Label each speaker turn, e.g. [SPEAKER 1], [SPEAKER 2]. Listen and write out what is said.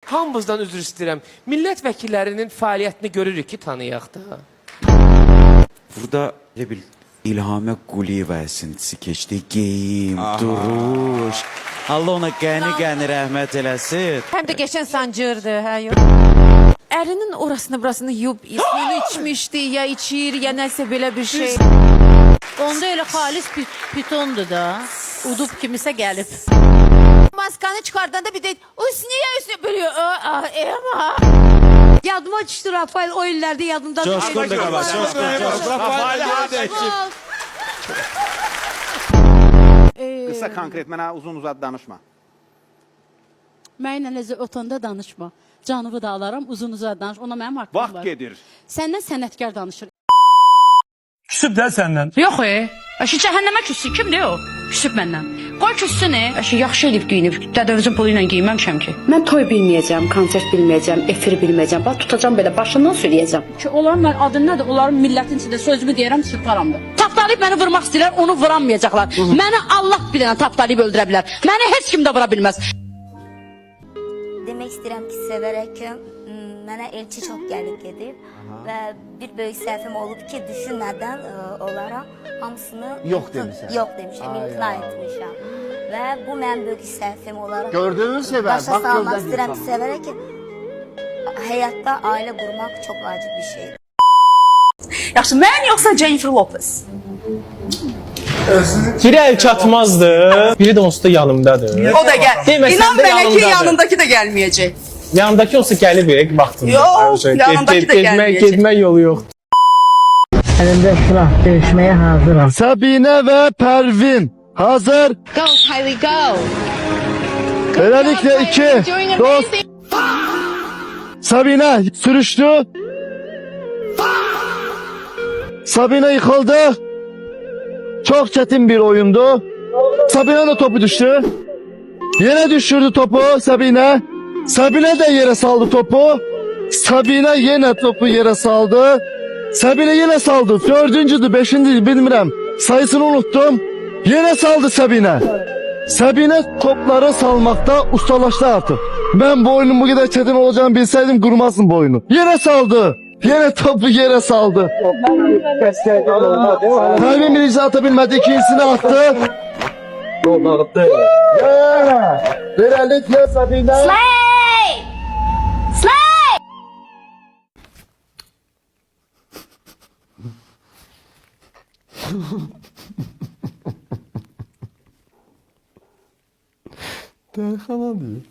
[SPEAKER 1] Hamımızdan üzr istəyirəm. Millət vəkillərinin fəaliyyətini görürük ki, tanıyaq da.
[SPEAKER 2] Burada elə bil İlhamə Quliyeva əsintisi keçdi. Geyim, duruş. Allah ona qəni rəhmət eləsin.
[SPEAKER 3] Həm də geçən sancırdı, hə yox. Ərinin orasını burasını yuyub, suyunu içmişdi, ya içir, ya nəsə belə bir şey.
[SPEAKER 4] Onda elə xalis pitondur da. Udub kimisə gəlib.
[SPEAKER 3] Maskanı çıxardanda bir de, niye üstüne bölüyor? Ema.
[SPEAKER 5] Yadıma düştü Rafael o illerde yadımda.
[SPEAKER 6] Coşkun da qaba, coşkun. Rafael deyəcək.
[SPEAKER 7] Qısa konkret, mənə uzun-uzad danışma.
[SPEAKER 4] Mənimlə necə otanda danışma. Canımı da alaram, uzun-uzad danış. Ona mənim haqqım var.
[SPEAKER 7] Vaxt gedir.
[SPEAKER 4] Səndən sənətkar danışır.
[SPEAKER 6] Küsüb də səndən.
[SPEAKER 8] Yox Əşi cəhənnəmə küssün, kimdir o? Küsüb məndən. Qoy küssün Əşi yaxşı elib giyinib, dədəvizin pulu ilə giyinməmişəm ki.
[SPEAKER 9] Mən toy bilməyəcəm, konsert bilməyəcəm, efir bilməyəcəm. Bax tutacam belə başından söyləyəcəm.
[SPEAKER 4] Ki onların adın nədir? Onların millətin içində sözümü deyirəm, sırtlaramdır. Tapdalayıb məni vurmaq istəyirlər, onu vuranmayacaqlar. Məni Allah bilən tapdalayıb öldürə bilər. Məni heç kim də vura bilməz.
[SPEAKER 10] Demək istəyirəm ki, sevərək mənə elçi çox gəlib gedib və bir böyük səhvim olub ki, düşünmədən olaraq hamısını
[SPEAKER 6] Yox demişəm.
[SPEAKER 10] Yox demişəm, imtina etmişəm. Və bu mənim böyük səhvim olaraq
[SPEAKER 6] Gördüyünüz sevər,
[SPEAKER 10] başa
[SPEAKER 6] bax
[SPEAKER 10] salmaq
[SPEAKER 6] gözdən
[SPEAKER 10] istəyirəm ki, sevərək ki, həyatda ailə qurmaq çox vacib bir şeydir.
[SPEAKER 8] Yaxşı, mən yoxsa Jennifer Lopez?
[SPEAKER 6] Biri əl çatmazdı, biri də onsuz da yanımdadır.
[SPEAKER 8] O da gəl. İnan mənə ki, yanındakı da gəlməyəcək.
[SPEAKER 6] Yanındakı olsa gəlib, vaxtında.
[SPEAKER 8] Yox, yanındakı da gəlməyəcək.
[SPEAKER 6] Gedmək yolu yoxdur.
[SPEAKER 11] Elimde silah dövüşmeye hazırım.
[SPEAKER 6] Sabine ve Pervin hazır.
[SPEAKER 3] Go Kylie, go.
[SPEAKER 6] Böylelikle iki dost. Sabine sürüştü. Sabine yıkıldı. Çok çetin bir oyundu. Sabine de topu düştü. Yine düşürdü topu Sabine. Sabine de yere saldı topu. Sabine yine topu yere saldı. Sabine yine saldı. Dördüncüdü, beşinciydi bilmirəm. Sayısını unuttum. Yine saldı Sabine. Sabine topları salmakta ustalaştı artık. Ben bu oyunun bu kadar çetin olacağını bilseydim kurmazdım bu oyunu. Yine saldı. Yine topu yere saldı. Kalbim birinci atabilmedi. İkincisini attı. Böylelikle Sabine...
[SPEAKER 3] Slay! Slay!
[SPEAKER 6] Derhana diyor.